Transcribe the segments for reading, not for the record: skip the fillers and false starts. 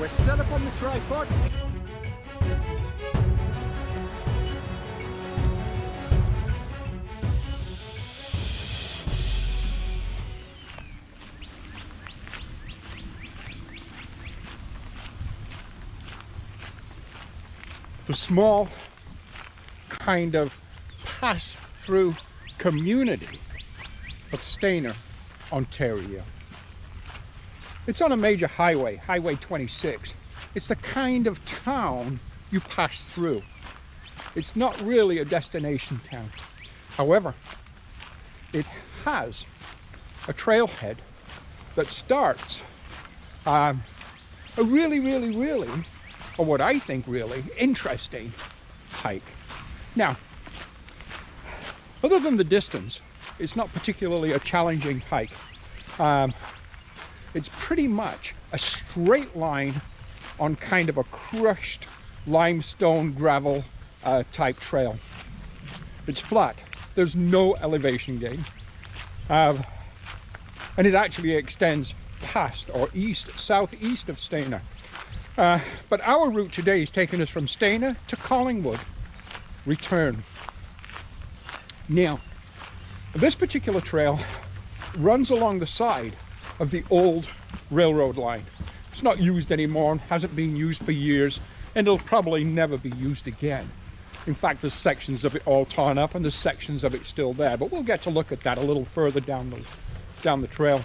We're still up on the tripod. The small kind of pass-through community of Stayner, Ontario. It's on a major highway, Highway 26. It's the kind of town you pass through. It's not really a destination town. However, it has a trailhead that starts a really, or what I think really, interesting hike. Now, other than the distance, it's not particularly a challenging hike. It's pretty much a straight line on kind of a crushed limestone gravel type trail. It's flat. There's no elevation gain. And it actually extends past or southeast of Stayner. But our route today is taking us from Stayner to Collingwood, return. Now, this particular trail runs along the side of the old railroad line. It's not used anymore, hasn't been used for years, and it'll probably never be used again. In fact, there's sections of it all torn up and there's sections of it still there, but we'll get to look at that a little further down the trail.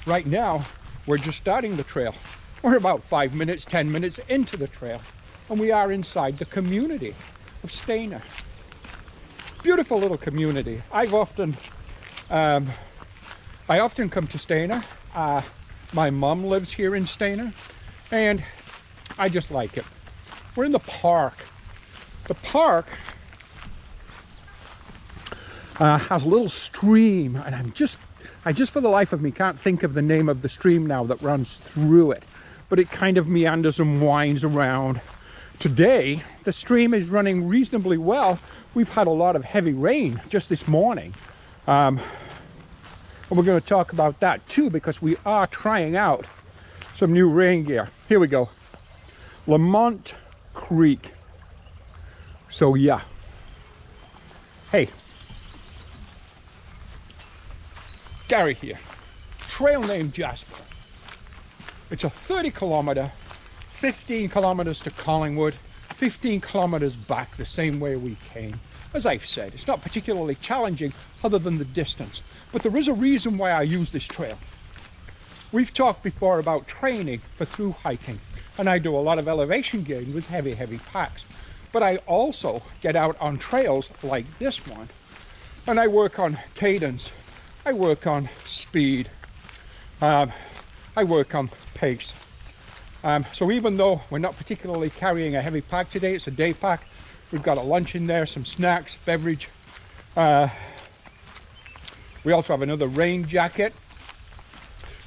Right now, we're just starting the trail. We're about 5 minutes, 10 minutes into the trail, and we are inside the community of Stayner. Beautiful little community. I often come to Stayner. My mom lives here in Stayner, and I just like it. We're in the park. The park has a little stream, and I just for the life of me can't think of the name of the stream now that runs through it, but it kind of meanders and winds around. Today, the stream is running reasonably well. We've had a lot of heavy rain just this morning. And we're going to talk about that too, because we are trying out some new rain gear. Here we go. Lamont Creek. So yeah. Hey. Gary here. Trail named Jasper. It's a 30-kilometer, 15 kilometers to Collingwood, 15 kilometers back the same way we came. As I've said, it's not particularly challenging other than the distance, but there is a reason why I use this trail. We've talked before about training for through hiking, and I do a lot of elevation gain with heavy packs, but I also get out on trails like this one, and I work on cadence, I work on speed, I work on pace. So even though we're not particularly carrying a heavy pack today, it's a day pack. We've got a lunch in there, some snacks, beverage. We also have another rain jacket,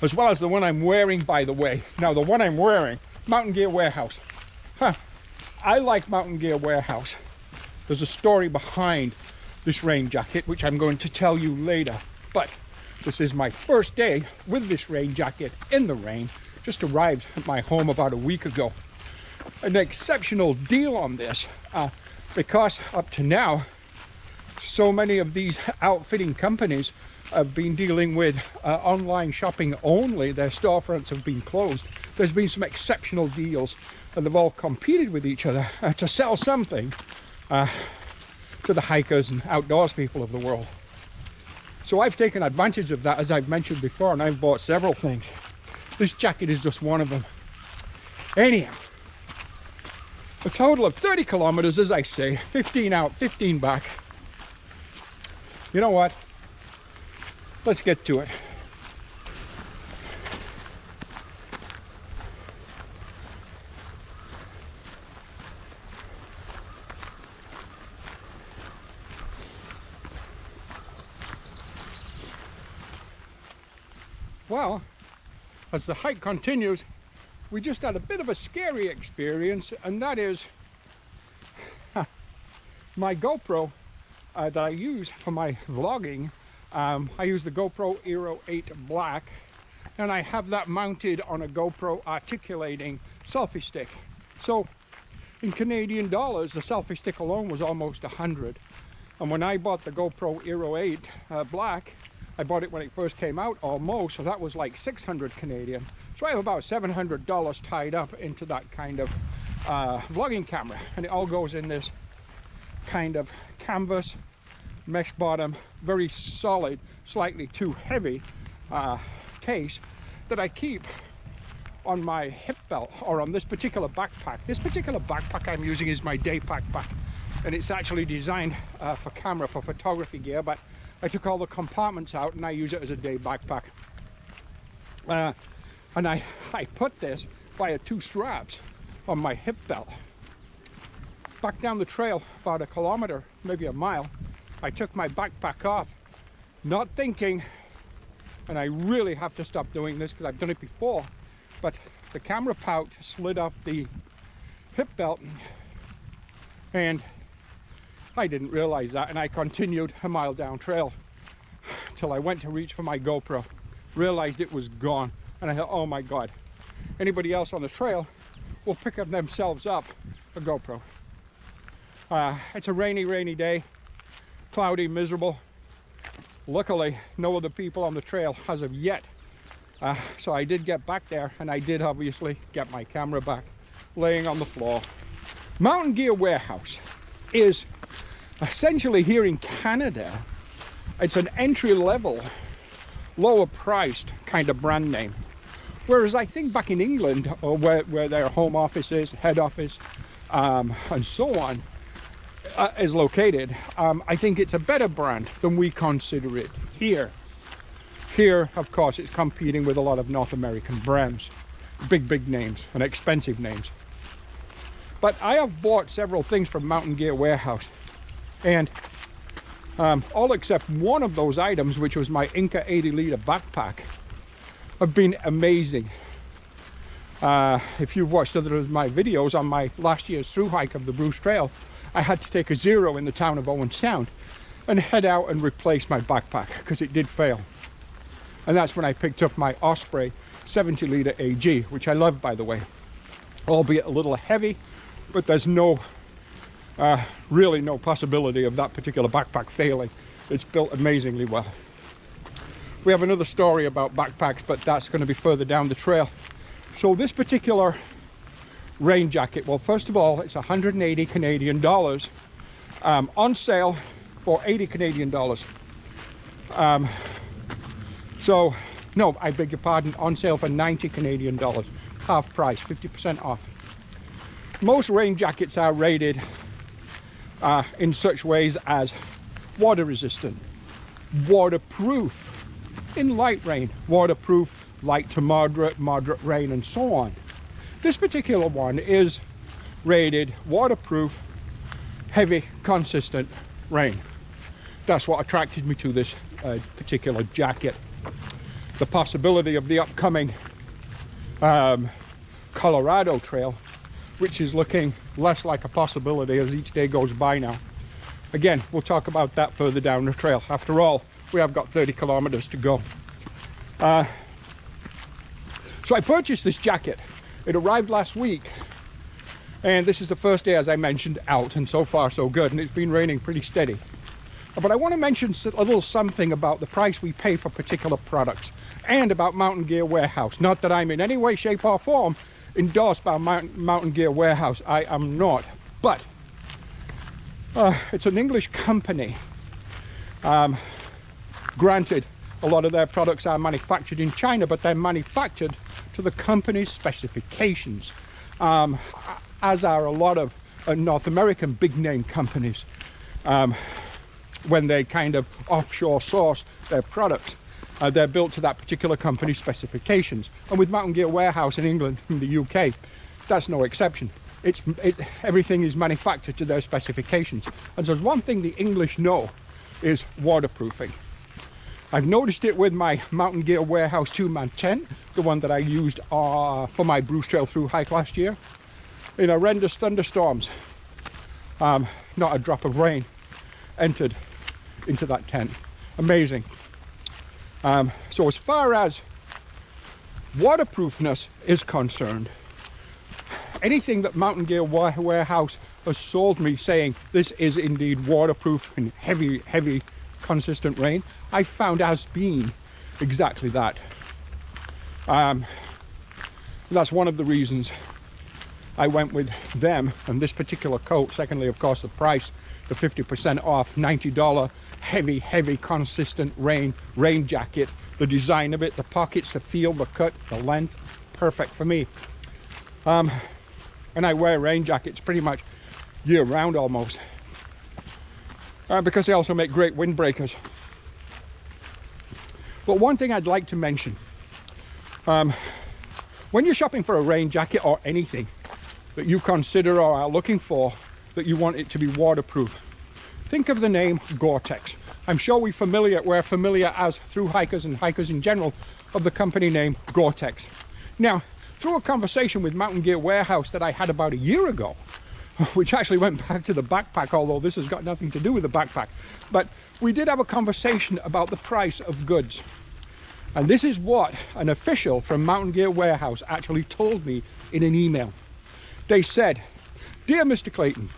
as well as the one I'm wearing, by the way. Now, the one I'm wearing, Mountain Gear Warehouse. I like Mountain Gear Warehouse. There's a story behind this rain jacket, which I'm going to tell you later. But this is my first day with this rain jacket in the rain. Just arrived at my home about a week ago. An exceptional deal on this because up to now, so many of these outfitting companies have been dealing with online shopping only. Their storefronts have been closed. There's been some exceptional deals, and they've all competed with each other to sell something to the hikers and outdoors people of the world. So I've taken advantage of that, as I've mentioned before, and I've bought several things. This jacket is just one of them. Anyhow, a total of 30 kilometers, as I say, 15 out, 15 back. You know what? Let's get to it. Well, as the hike continues, we just had a bit of a scary experience, and that is my GoPro that I use for my vlogging. I use the GoPro Hero 8 Black, and I have that mounted on a GoPro articulating selfie stick. So in Canadian dollars, the selfie stick alone was almost 100. And when I bought the GoPro Hero 8 Black, I bought it when it first came out almost, so that was like 600 Canadian. So I have about $700 tied up into that kind of vlogging camera, and it all goes in this kind of canvas mesh bottom, very solid, slightly too heavy case that I keep on my hip belt, or on this particular backpack. This particular backpack I'm using is my day backpack, and it's actually designed for camera, for photography gear, but I took all the compartments out and I use it as a day backpack. And I put this via 2 straps on my hip belt. Back down the trail about 1 kilometer, maybe a mile, I took my backpack off, not thinking, and I really have to stop doing this because I've done it before, but the camera pouch slid off the hip belt, and I didn't realize that, and I continued a mile down trail till I went to reach for my GoPro, realized it was gone, and I thought, oh my God, anybody else on the trail will pick up themselves up a GoPro. It's a rainy day, cloudy, miserable. Luckily, no other people on the trail as of yet. So I did get back there, and I did obviously get my camera back, laying on the floor. Mountain Gear Warehouse is essentially, here in Canada, it's an entry-level, lower priced kind of brand name. Whereas I think back in England, or where their home office is, head office, and so on, is located, I think it's a better brand than we consider it here. Here, of course, it's competing with a lot of North American brands, big names and expensive names. But I have bought several things from Mountain Gear Warehouse, and all except one of those items, which was my Inca 80-liter backpack, have been amazing. If you've watched other of my videos on my last year's through hike of the Bruce Trail, I had to take a zero in the town of Owen Sound and head out and replace my backpack because it did fail. And that's when I picked up my Osprey 70-liter AG, which I love, by the way, albeit a little heavy, but there's no really no possibility of that particular backpack failing. It's built amazingly well. We have another story about backpacks, but that's going to be further down the trail. So this particular rain jacket, well, first of all, it's 180 Canadian dollars, on sale for 80 Canadian dollars. So no, I beg your pardon, on sale for 90 Canadian dollars, half price, 50% off. Most rain jackets are rated in such ways as water resistant, waterproof in light rain, waterproof light to moderate rain, and so on. This particular one is rated waterproof, heavy, consistent rain. That's what attracted me to this particular jacket. The possibility of the upcoming Colorado trail, which is looking less like a possibility as each day goes by now. Again, we'll talk about that further down the trail. After all, we have got 30 kilometers to go. So I purchased this jacket. It arrived last week, and this is the first day, as I mentioned, out, and so far so good, and it's been raining pretty steady. But I want to mention a little something about the price we pay for particular products, and about Mountain Gear Warehouse. Not that I'm in any way, shape or form endorsed by Mountain Gear Warehouse. I am not, but it's an English company. Granted, a lot of their products are manufactured in China, but they're manufactured to the company's specifications, as are a lot of North American big name companies when they kind of offshore source their products. They're built to that particular company's specifications, and with Mountain Gear Warehouse in England and the UK, that's no exception. Everything is manufactured to their specifications, and so there's one thing the English know is waterproofing. I've noticed it with my Mountain Gear Warehouse 2-man tent, the one that I used for my Bruce Trail through hike last year. In horrendous thunderstorms, not a drop of rain entered into that tent. Amazing. So as far as waterproofness is concerned, anything that Mountain Gear Warehouse has sold me saying this is indeed waterproof in heavy consistent rain, I found has been exactly that. That's one of the reasons I went with them and this particular coat. Secondly, of course, the price, the 50% off, $90 heavy consistent rain jacket, the design of it, the pockets, the feel, the cut, the length, perfect for me. And I wear rain jackets pretty much year round almost, because they also make great windbreakers. But one thing I'd like to mention, when you're shopping for a rain jacket or anything that you consider or are looking for that you want it to be waterproof, think of the name Gore-Tex. I'm sure we're familiar as through hikers and hikers in general of the company name Gore-Tex. Now, through a conversation with Mountain Gear Warehouse that I had about a year ago, which actually went back to the backpack, although this has got nothing to do with the backpack, but we did have a conversation about the price of goods. And this is what an official from Mountain Gear Warehouse actually told me in an email. They said, "Dear Mr. Clayton,"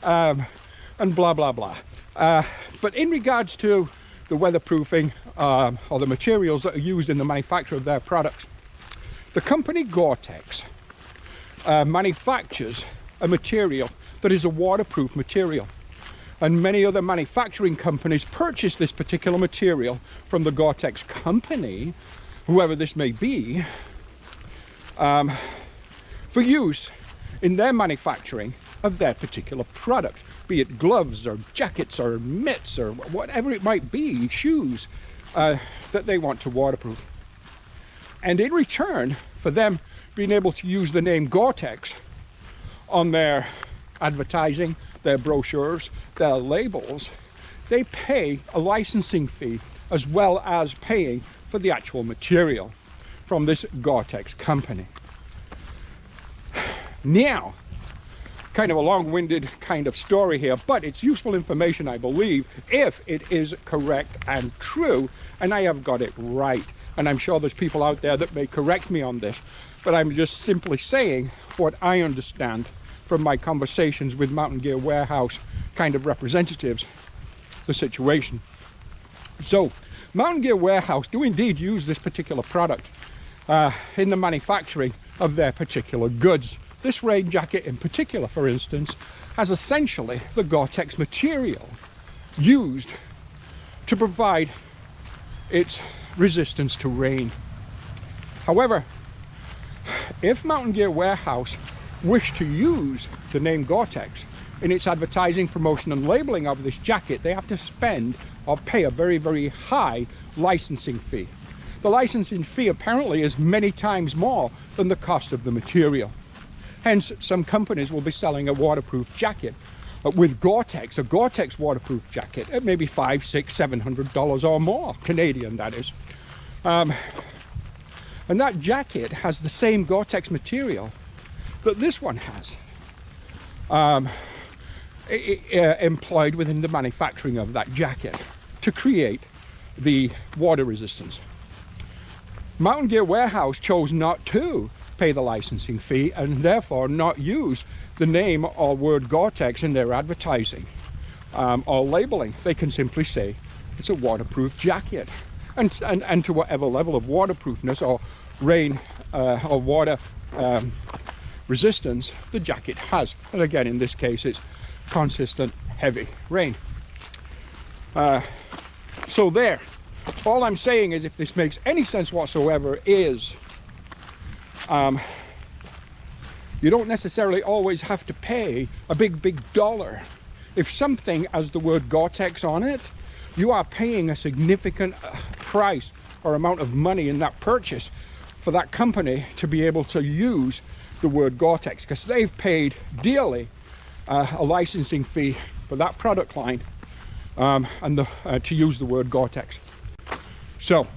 and blah, blah, blah. But in regards to the weatherproofing or the materials that are used in the manufacture of their products, the company Gore-Tex manufactures a material that is a waterproof material. And many other manufacturing companies purchase this particular material from the Gore-Tex company, whoever this may be, for use in their manufacturing of their particular product, be it gloves or jackets or mitts or whatever it might be, shoes that they want to waterproof. And in return for them being able to use the name Gore-Tex on their advertising, their brochures, their labels, they pay a licensing fee as well as paying for the actual material from this Gore-Tex company. Now, kind of a long-winded kind of story here, but it's useful information, I believe, if it is correct and true, and I have got it right. And I'm sure there's people out there that may correct me on this, but I'm just simply saying what I understand from my conversations with Mountain Gear Warehouse kind of representatives, the situation. So, Mountain Gear Warehouse do indeed use this particular product in the manufacturing of their particular goods. This rain jacket in particular, for instance, has essentially the Gore-Tex material used to provide its resistance to rain. However, if Mountain Gear Warehouse wish to use the name Gore-Tex in its advertising, promotion and labeling of this jacket, they have to spend or pay a very high licensing fee. The licensing fee apparently is many times more than the cost of the material. Hence, some companies will be selling a waterproof jacket with Gore-Tex, a Gore-Tex waterproof jacket at maybe $500, $600, $700 or more, Canadian that is. And that jacket has the same Gore-Tex material that this one has, employed within the manufacturing of that jacket to create the water resistance. Mountain Gear Warehouse chose not to pay the licensing fee and therefore not use the name or word Gore-Tex in their advertising or labeling. They can simply say it's a waterproof jacket, and to whatever level of waterproofness or rain or water resistance the jacket has. And again, in this case, it's consistent heavy rain. So there, all I'm saying is, if this makes any sense whatsoever, is you don't necessarily always have to pay a big dollar. If something has the word Gore-Tex on it, you are paying a significant price or amount of money in that purchase for that company to be able to use the word Gore-Tex, because they've paid dearly a licensing fee for that product line and to use the word Gore-Tex. So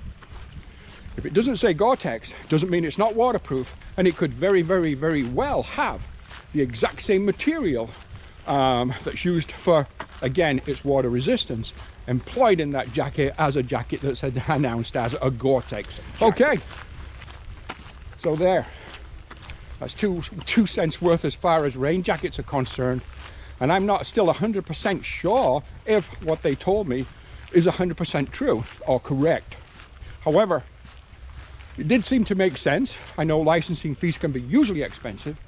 if it doesn't say Gore-Tex, doesn't mean it's not waterproof, and it could very well have the exact same material that's used for, again, its water resistance, employed in that jacket as a jacket that's announced as a Gore-Tex jacket. Okay, So there, that's two cents worth as far as rain jackets are concerned. And I'm not still 100% sure if what they told me is 100% true or correct. However, it did seem to make sense. I know licensing fees can be usually expensive.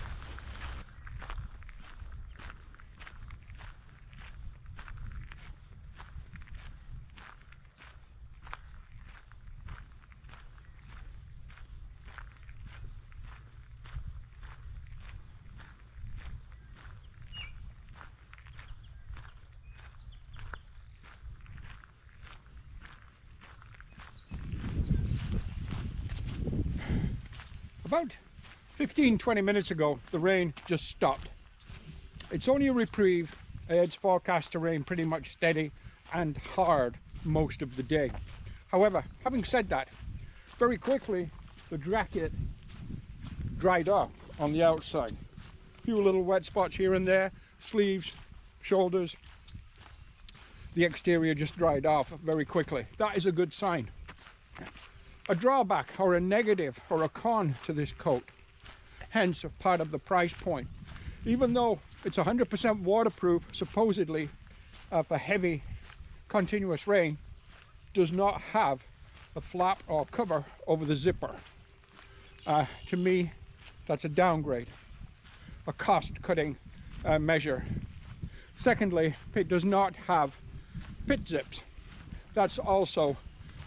About 15-20 minutes ago, the rain just stopped. It's only a reprieve. It's forecast to rain pretty much steady and hard most of the day. However, having said that, very quickly the jacket dried up on the outside. A few little wet spots here and there, sleeves, shoulders. The exterior just dried off very quickly. That is a good sign. A drawback or a negative or a con to this coat, hence a part of the price point. Even though it's 100% waterproof, supposedly, for heavy continuous rain, does not have a flap or cover over the zipper. To me, that's a downgrade, a cost-cutting measure. Secondly, it does not have pit zips. That's also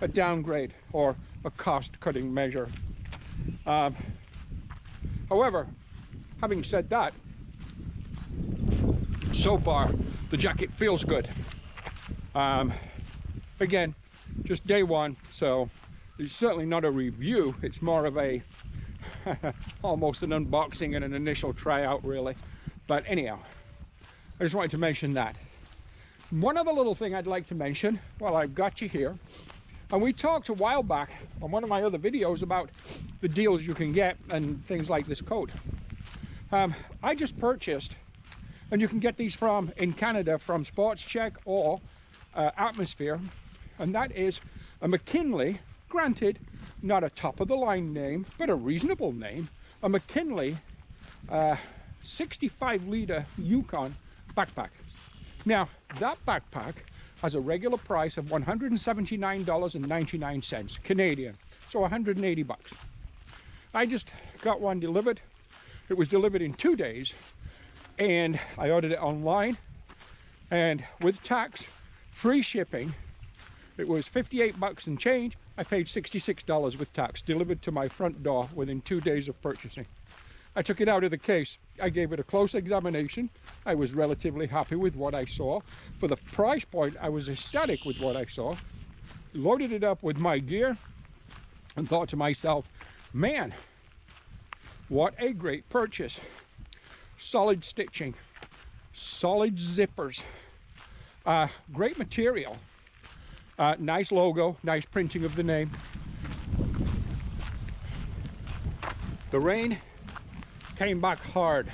a downgrade or a cost-cutting measure. However, having said that, so far the jacket feels good. Again, just day one, so it's certainly not a review. It's more of a almost an unboxing and an initial tryout, really. But anyhow, I just wanted to mention that. One other little thing I'd like to mention while I've got you here, and we talked a while back on one of my other videos about the deals you can get and things like this coat. I just purchased, and you can get these in Canada from Sports Check or Atmosphere, and that is a McKinley, granted not a top of the line name, but a reasonable name, a McKinley 65 litre Yukon backpack. Now that backpack has a regular price of $179.99 Canadian, so 180 bucks. I just got one delivered. It was delivered in 2 days, and I ordered it online, and with tax, free shipping, it was 58 bucks and change. I paid $66 with tax, delivered to my front door within 2 days of purchasing. I took it out of the case. I gave it a close examination. I was relatively happy with what I saw. For the price point, I was ecstatic with what I saw. Loaded it up with my gear and thought to myself, man, what a great purchase. Solid stitching, solid zippers, great material, nice logo, nice printing of the name. The rain came back hard,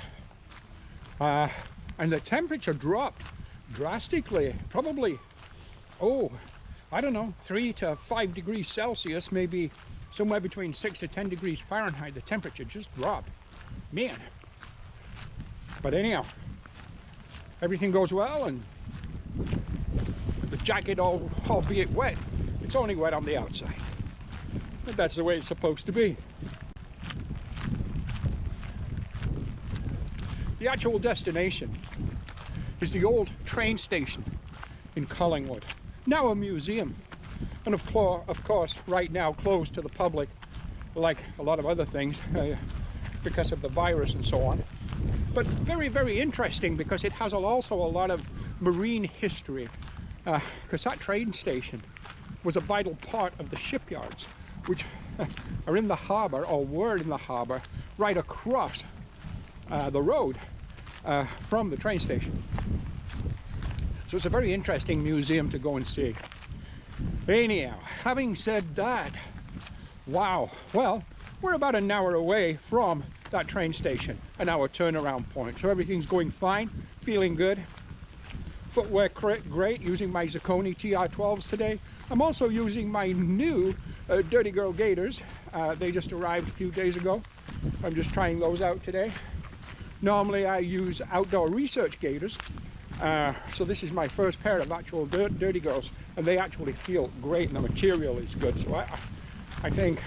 and the temperature dropped drastically, probably, I don't know, 3 to 5 degrees Celsius, maybe somewhere between 6 to 10 degrees Fahrenheit. The temperature just dropped, man. But anyhow, everything goes well, and the jacket, albeit wet, it's only wet on the outside. But that's the way it's supposed to be. The actual destination is the old train station in Collingwood, now a museum, and of course right now closed to the public, like a lot of other things, because of the virus and so on. But very, very interesting, because it has also a lot of marine history, because that train station was a vital part of the shipyards, which are in the harbour, or were in the harbour, right across the road from the train station. So it's a very interesting museum to go and see. Anyhow, having said that, wow, well, we're about an hour away from that train station, an hour turnaround point. So everything's going fine, feeling good. Footwear great, using my Zirconi TR12s today. I'm also using my new Dirty Girl Gaiters, They just arrived a few days ago. I'm just trying those out today. Normally I use outdoor research gaiters, so this is my first pair of actual Dirty Girls, and they actually feel great and the material is good. So I think,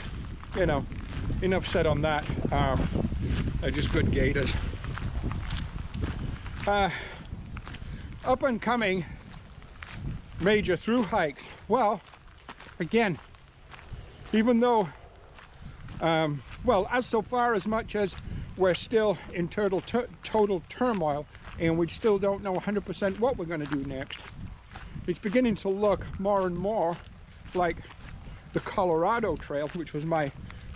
you know, enough said on that. They're just good gaiters. Up and coming major through hikes. Well, again, even though well, as so far as much as we're still in total turmoil and we still don't know 100% what we're going to do next, it's beginning to look more and more like the Colorado Trail, which was my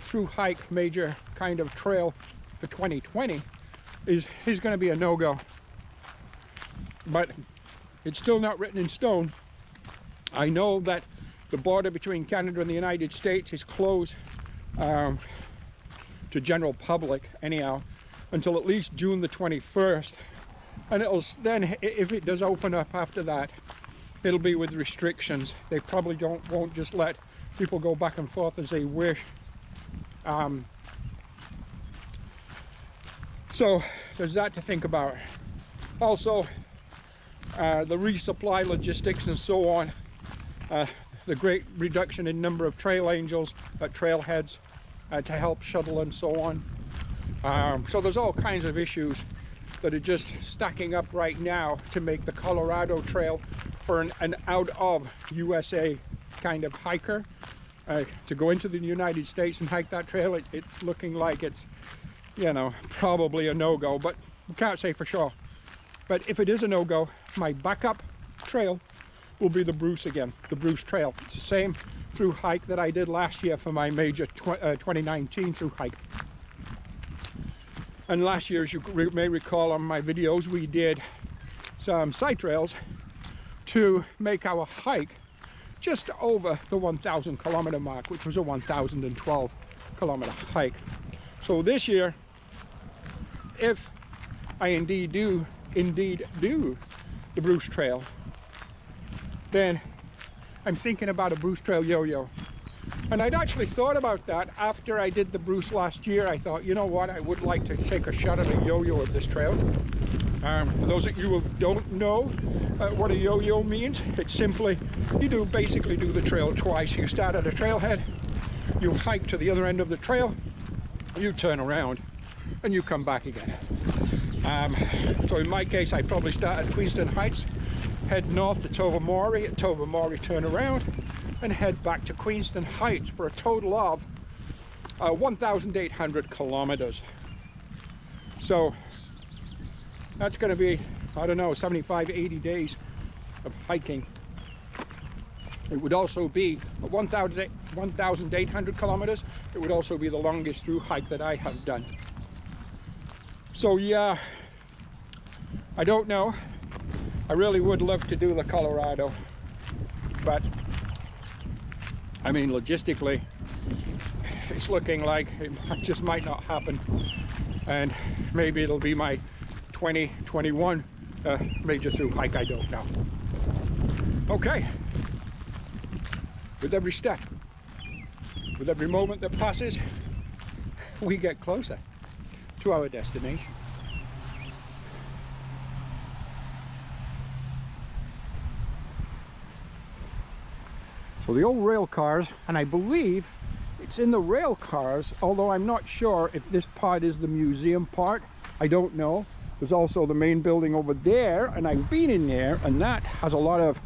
through hike major kind of trail for 2020, is going to be a no-go. But it's still not written in stone. I know that the border between Canada and the United States is closed to general public anyhow until at least June the 21st, and it'll then, if it does open up after that, it'll be with restrictions. They probably won't just let people go back and forth as they wish. So there's that to think about. Also, the resupply logistics and so on, the great reduction in number of trail angels at trailheads to help shuttle and so on. So there's all kinds of issues that are just stacking up right now to make the Colorado Trail for an out of USA kind of hiker. To go into the United States and hike that trail, it's looking like it's, you know, probably a no-go, but we can't say for sure. But if it is a no-go, my backup trail will be the Bruce again, the Bruce Trail. It's the same through hike that I did last year for my major 2019 through hike. And last year, as you may recall on my videos, we did some side trails to make our hike just over the 1,000 kilometer mark, which was a 1,012 kilometer hike. So this year, if I indeed do the Bruce Trail, then I'm thinking about a Bruce Trail yo-yo. And I'd actually thought about that after I did the Bruce last year. I thought, you know what, I would like to take a shot at a yo-yo of this trail. For those of you who don't know what a yo-yo means, it's simply, you basically do the trail twice. You start at a trailhead, you hike to the other end of the trail, you turn around, and you come back again. So in my case, I probably start at Queenston Heights, head north to Tobermory, at Tobermory turn around, and head back to Queenston Heights for a total of 1,800 kilometers. So that's going to be, I don't know, 75, 80 days of hiking. It would also be 1,800 kilometers. It would also be the longest through hike that I have done. So yeah, I don't know. I really would love to do the Colorado, but I mean, logistically, it's looking like it just might not happen, and maybe it'll be my 2021 major through hike. I don't know. Okay, with every step, with every moment that passes, we get closer to our destination. So the old rail cars, and I believe it's in the rail cars, although I'm not sure if this part is the museum part. I don't know. There's also the main building over there, and I've been in there, and that has a lot of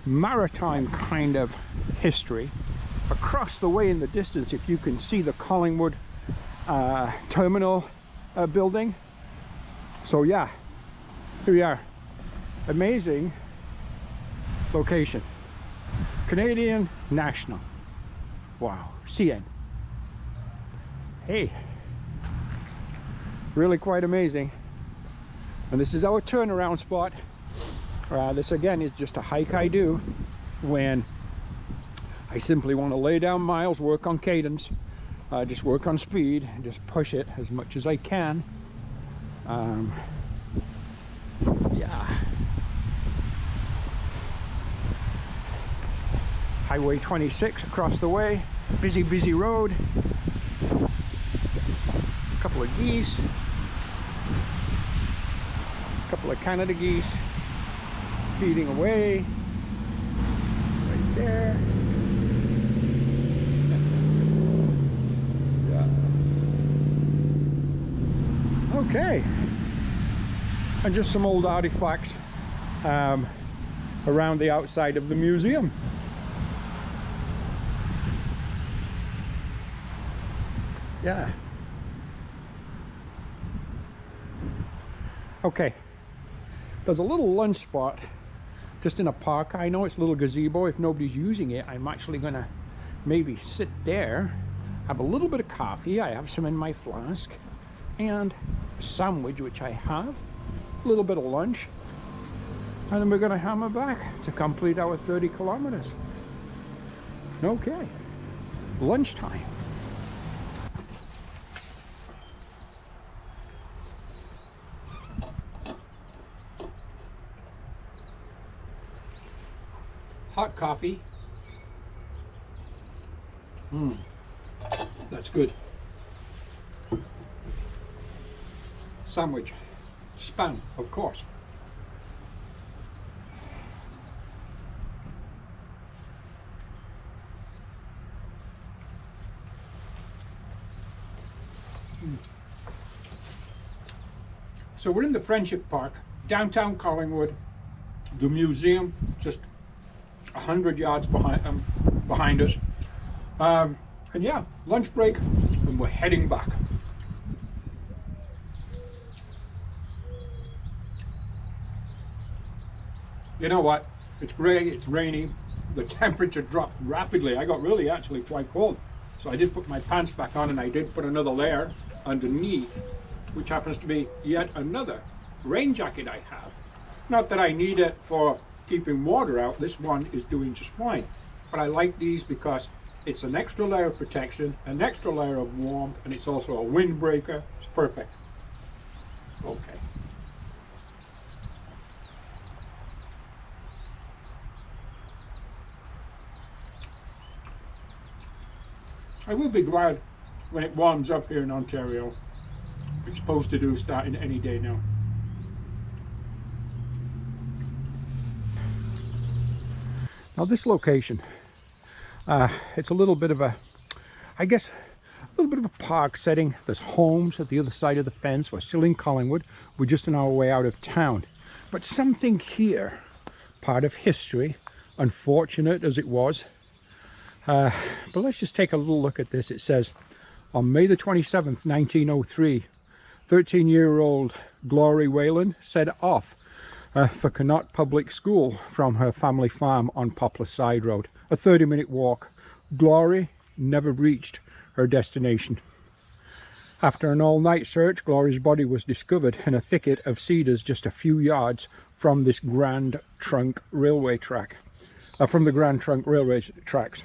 maritime kind of history. Across the way in the distance, if you can see the Collingwood terminal building. So yeah, here we are. Amazing location. Canadian National. Wow, CN. Hey, really quite amazing. And this is our turnaround spot. This again is just a hike I do when I simply want to lay down miles, work on cadence, just work on speed, and just push it as much as I can. Yeah. Highway 26 across the way. Busy road. A couple of geese. A couple of Canada geese feeding away. Right there. Yeah. Okay. And just some old artifacts around the outside of the museum. Yeah. Okay. There's a little lunch spot just in a park. I know it's a little gazebo. If nobody's using it, I'm actually gonna maybe sit there, have a little bit of coffee. I have some in my flask, and a sandwich, which I have, a little bit of lunch, and then we're gonna hammer back to complete our 30 kilometers. Okay, lunchtime. Hot coffee. That's good. Sandwich. Spam, of course. So we're in the Friendship Park, downtown Collingwood. The museum just 100 yards behind us. And yeah, lunch break, and we're heading back. You know what? It's grey, it's rainy, the temperature dropped rapidly. I got really actually quite cold. So I did put my pants back on, and I did put another layer underneath, which happens to be yet another rain jacket I have. Not that I need it for keeping water out. This one is doing just fine, but I like these because it's an extra layer of protection, an extra layer of warmth, and it's also a windbreaker. It's perfect. Okay. I will be glad when it warms up here in Ontario. It's supposed to do starting any day now. Now this location, it's a little bit of a, I guess, a little bit of a park setting. There's homes at the other side of the fence. We're still in Collingwood. We're just on our way out of town. But something here, part of history, unfortunate as it was. But let's just take a little look at this. It says, on May the 27th, 1903, 13-year-old Glory Whalen set off for Connaught Public School from her family farm on Poplar Side Road. A 30-minute walk. Glory never reached her destination. After an all-night search, Glory's body was discovered in a thicket of cedars just a few yards from this Grand Trunk Railway track. From the Grand Trunk Railway tracks.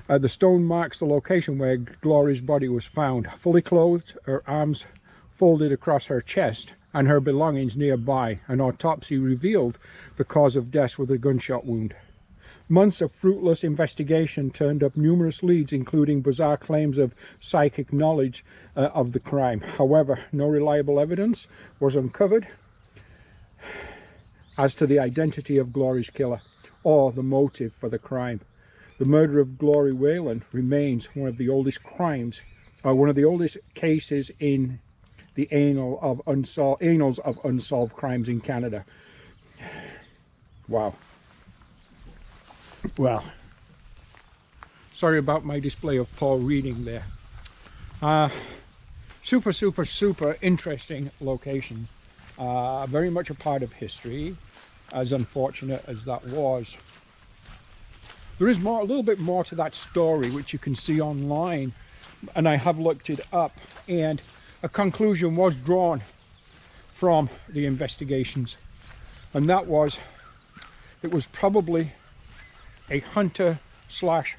The stone marks the location where Glory's body was found, fully clothed, her arms folded across her chest, and her belongings nearby. An autopsy revealed the cause of death with a gunshot wound. Months of fruitless investigation turned up numerous leads, including bizarre claims of psychic knowledge of the crime. However, no reliable evidence was uncovered as to the identity of Glory's killer or the motive for the crime. The murder of Glory Whalen remains one of the oldest crimes, one of the oldest cases in the annals of unsolved crimes in Canada. Wow. Well, sorry about my display of poor reading there. Super interesting location. Very much a part of history, as unfortunate as that was. There is more, a little bit more to that story, which you can see online, and I have looked it up, and a conclusion was drawn from the investigations, and that was it was probably a hunter slash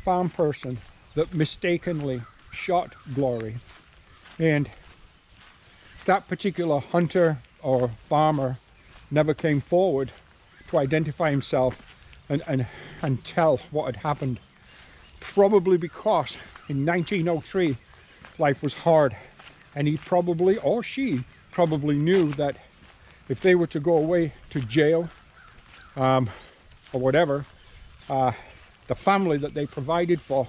farm person that mistakenly shot Glory, and that particular hunter or farmer never came forward to identify himself and tell what had happened. Probably because in 1903 life was hard, and he probably, or she probably, knew that if they were to go away to jail or whatever, the family that they provided for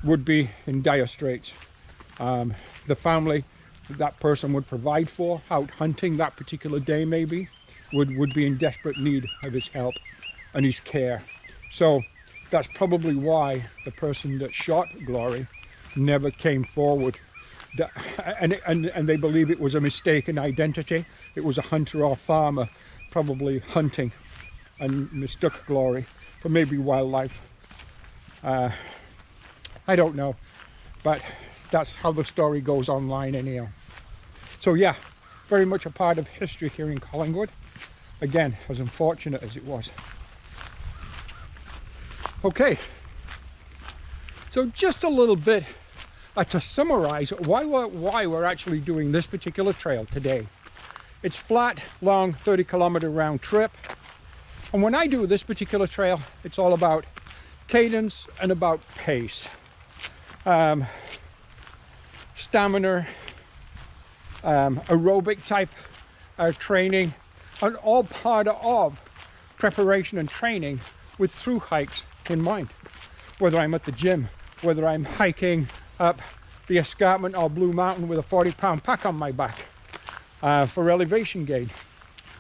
would be in dire straits. The family that person would provide for, out hunting that particular day maybe, would be in desperate need of his help and his care. So that's probably why the person that shot Glory never came forward. And they believe it was a mistaken identity. It was a hunter or farmer probably hunting and mistook Glory for maybe wildlife. I don't know, but that's how the story goes online anyhow. So yeah, very much a part of history here in Collingwood. Again, as unfortunate as it was. Okay, so just a little bit to summarize why we're actually doing this particular trail today. It's flat, long, 30-kilometer round trip. And when I do this particular trail, it's all about cadence and about pace. Stamina, aerobic type training, and all part of preparation and training with through hikes in mind. Whether I'm at the gym, whether I'm hiking up the escarpment or Blue Mountain with a 40-pound pack on my back for elevation gain,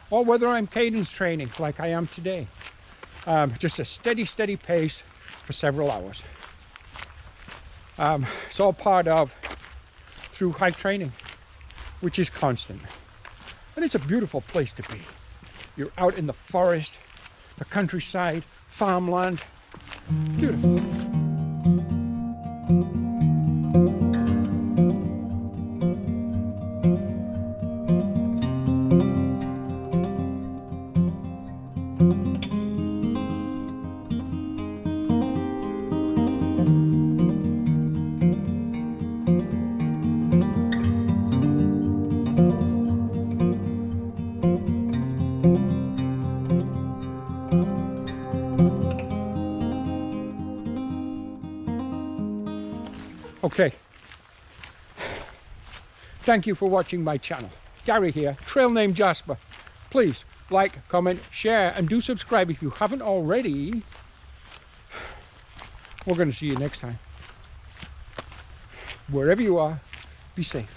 or whether I'm cadence training like I am today. Just a steady pace for several hours. It's all part of through hike training, which is constant. And it's a beautiful place to be. You're out in the forest, the countryside, farmland. Beautiful. Okay, thank you for watching my channel. Gary here, trail name Jasper. Please like, comment, share, and do subscribe if you haven't already. We're going to see you next time. Wherever you are, be safe.